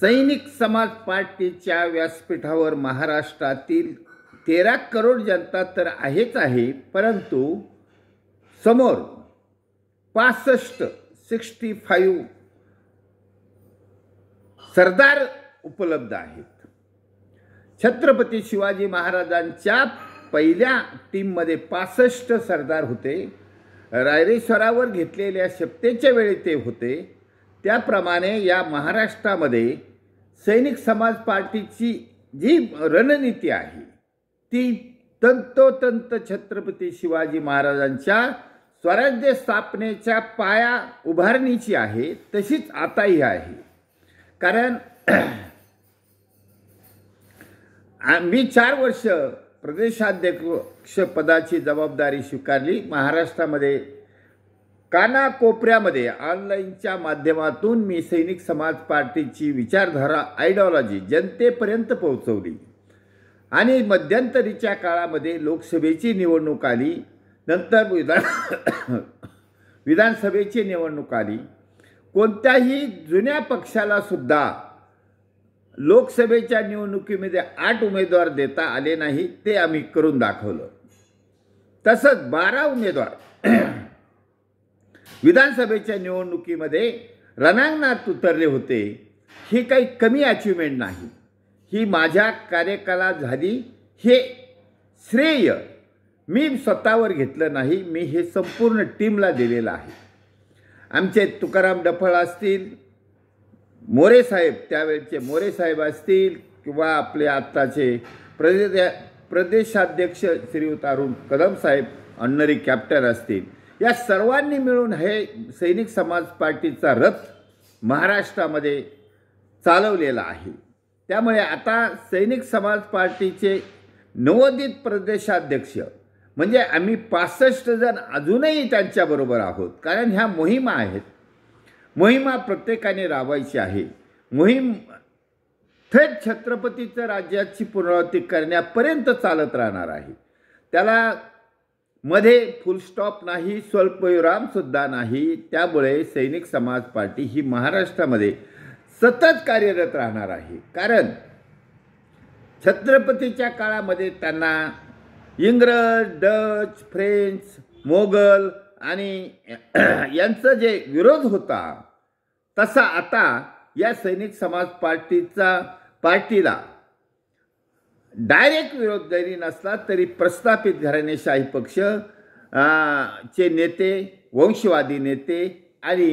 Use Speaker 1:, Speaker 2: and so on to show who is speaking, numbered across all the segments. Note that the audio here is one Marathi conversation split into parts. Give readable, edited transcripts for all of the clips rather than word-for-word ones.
Speaker 1: सैनिक समाज पार्टीच्या व्यासपीठावर महाराष्ट्रातील 13 करोड जनता तर आहेच आहे, परंतु समोर 65 सरदार उपलब्ध आहेत. छत्रपती शिवाजी महाराजांच्या पहिल्या टीममध्ये 65 सरदार होते. रायरेश्वरावर घेतलेल्या शपथेच्या वेळी ते होते. त्याप्रमाणे या महाराष्ट्रामध्ये सैनिक समाज पार्टीची जी रणनीती आहे ती तंतोतंत छत्रपती शिवाजी महाराजांच्या स्वराज्य स्थापनेच्या पाया उभारणीची आहे, तशीच आताही आहे. कारण मी 4 वर्ष प्रदेशाध्यक्ष पदाची जबाबदारी स्वीकारली. महाराष्ट्रामध्ये कानाकोपऱ्यामध्ये ऑनलाईनच्या माध्यमातून मी सैनिक समाज पार्टीची विचारधारा आयडिओलॉजी जनतेपर्यंत पोहोचवली. आणि मध्यंतरीच्या काळामध्ये लोकसभेची निवडणूक आली, नंतर विधानसभेची निवडणूक आली. कोणत्याही जुन्या पक्षाला सुद्धा लोकसभेच्या निवडणुकीमध्ये 8 उमेदवार देता आले नाही, ते आम्ही करून दाखवलं. तसंच 12 उमेदवार विधानसभेच्या निवडणुकीमध्ये रणांगणात उतरले होते. ही काही कमी अचिव्हमेंट नाही, ही माझ्या कार्यकालात झाली. हे श्रेय मी स्वतःवर घेतलं नाही, मी हे संपूर्ण टीमला दिलेलं आहे. आमचे तुकाराम डफळ असतील, मोरे साहेब, त्यावेळचे मोरे साहेब असतील, किंवा आपले आत्ताचे प्रदेशाध्यक्ष श्रीयुत अरुण कदम साहेब ऑनरी कॅप्टन असतील, या सर्वांनी मिळून हे सैनिक समाज पार्टीचा रथ महाराष्ट्रामध्ये चालवलेला आहे. त्यामुळे आता सैनिक समाज पार्टीचे नवोदित प्रदेशाध्यक्ष म्हणजे आम्ही 65 जण अजूनही त्यांच्याबरोबर आहोत. कारण ह्या मोहिमा आहेत, मोहिमा प्रत्येकाने राबवायची आहे. मोहीम थेट छत्रपतीचं राज्याची पुनरावृत्ती करण्यापर्यंत चालत राहणार आहे. त्याला मध्ये फुल स्टॉप नाही, स्वल्पविरामसुद्धा नाही. त्यामुळे सैनिक समाज पार्टी ही महाराष्ट्रामध्ये सतत कार्यरत राहणार आहे. कारण छत्रपतीच्या काळामध्ये त्यांना इंग्रज, डच, फ्रेंच, मोगल आणि यांचा जे विरोध होता, तसा आता या सैनिक समाज पार्टीला डायरेक्ट विरोध जरी नसला तरी प्रस्थापित घराणेशाही पक्ष चे नेते, वंशवादी नेते आणि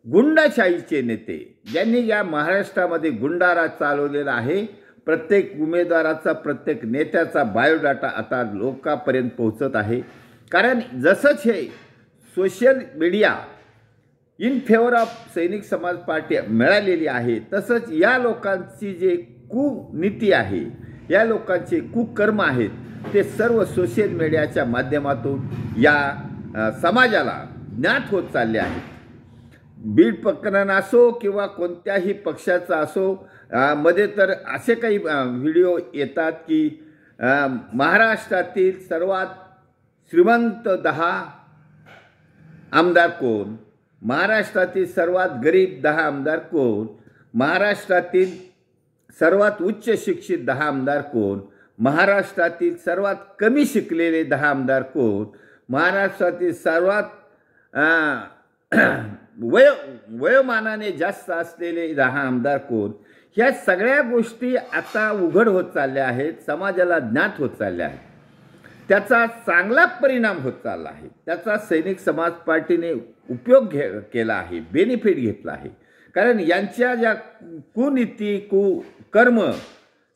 Speaker 1: गुंडाशाहीचे नेते, ज्यांनी या महाराष्ट्रामध्ये गुंडाराज चालवलेला आहे. प्रत्येक उमेदवाराचा, प्रत्येक नेत्याचा बायोडाटा आता लोकांपर्यंत पोहोचत आहे. कारण जसंच हे social media in favour of सैनिक समाज पार्टी मिळालेली आहे, तसंच या लोकांची जे कुनीती आहे, या लोकांचे कुकर्म आहेत, ते सर्व सोशल मीडियाच्या माध्यमातून या समाजाला ज्ञात होत चालले आहेत. बीड प्रकरण असो किंवा कोणत्याही पक्षाचा असो, मध्ये तर असे काही व्हिडिओ येतात की महाराष्ट्रातील सर्वात श्रीमंत 10 आमदार कोण, महाराष्ट्रातील सर्वात गरीब 10 आमदार कोण, महाराष्ट्रातील सर्वात उच्च शिक्षित 10 आमदार कोण, महाराष्ट्रातील सर्वात कमी शिकलेले 10 आमदार कोण, महाराष्ट्रातील सर्वात वयोमानाने जास्त असलेले 10 आमदार कोण, ह्या सगळ्या गोष्टी आता उघड होत चालल्या आहेत, समाजाला ज्ञात होत चालल्या आहेत. त्याचा चांगला परिणाम होत चालला आहे. त्याचा सैनिक समाज पार्टीने उपयोग केला आहे, बेनिफिट घेतला आहे. कारण यांच्या ज्या कुनीती, कुकर्म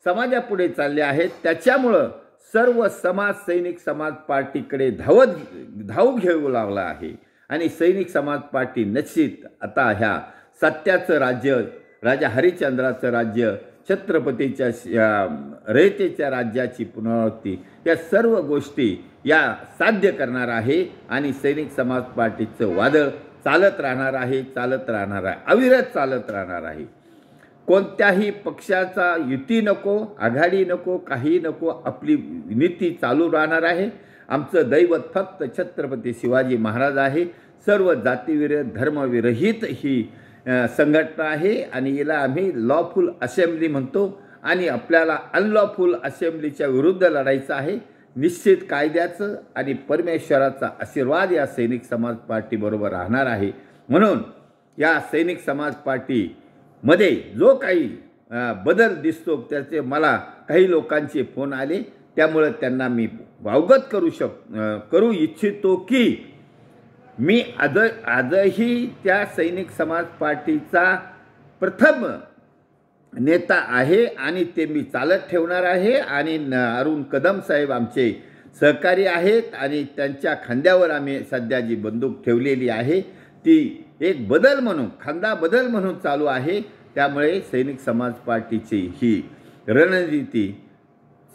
Speaker 1: समाजापुढे चालले आहेत, त्याच्यामुळं सर्व समाज सैनिक समाज पार्टीकडे धाव घेऊ लागला आहे. आणि सैनिक समाज पार्टी निश्चित आता ह्या सत्याचं राज्य, राजा हरिश्चंद्राचं राज्य, छत्रपतीच्या रयतेच्या राज्याची पुनरावृत्ती, या सर्व गोष्टी या साध्य करणार आहे. आणि सैनिक समाज पार्टीचं वादळ चालत राहणार आहे, चालत राहणार आहे, अविरत चालत राहणार आहे. कोणत्याही पक्षाचा युती नको, आघाडी नको, काही नको, आपली नीती चालू राहणार आहे. आमचं दैवत फक्त छत्रपती शिवाजी महाराज आहे. सर्व जातीविरहित, धर्मविरहित ही संघटना आहे आणि हिला आम्ही लॉफुल असेंब्ली म्हणतो आणि आपल्याला अनलॉफुल असेंब्लीच्या विरुद्ध लढायचं आहे. निश्चित कायद्याचं आणि परमेश्वराचा आशीर्वाद या सैनिक समाज पार्टीबरोबर राहणार आहे. म्हणून या सैनिक समाज पार्टीमध्ये जो काही बदल दिसतो त्याचे मला काही लोकांचे फोन आले, त्यामुळे त्यांना मी अवगत करू इच्छितो की मी आजही त्या सैनिक समाज पार्टीचा प्रथम नेता आहे आणि ते मी चालत ठेवणार आहे. आणि अरुण कदम साहेब आमचे सहकारी आहेत आणि त्यांच्या खांद्यावर आम्ही सध्या जी बंदूक ठेवलेली आहे ती एक बदल म्हणून, खांदा बदल म्हणून चालू आहे. त्यामुळे सैनिक समाज पार्टीची ही रणनीती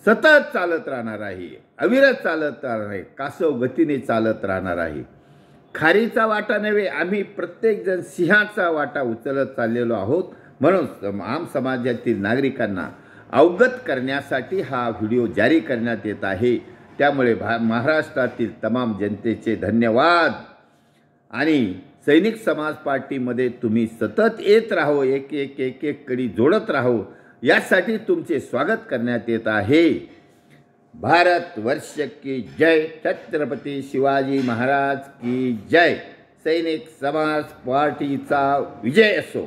Speaker 1: सतत चालत राहणार आहे, अविरत चालत राहणार आहे, कासव गतीने चालत राहणार आहे. खारीचा वाटा नव्हे, आम्ही प्रत्येकजण सिंहाचा वाटा उचलत चाललेलो आहोत. म्हणून आम समाजातील नागरिकांना अवगत करण्यासाठी हा व्हिडिओ जारी करण्यात येत आहे. त्यामुळे महाराष्ट्रातील तमाम जनतेचे धन्यवाद. आणि सैनिक समाज पार्टीमध्ये तुम्ही सतत येत राहो, एक कडी जोडत राहो, यासाठी तुमचे स्वागत करण्यात येत आहे. भारत वर्ष की जय, छत्रपती शिवाजी महाराज की जय. सैनिक समाज पार्टीचा विजय असो.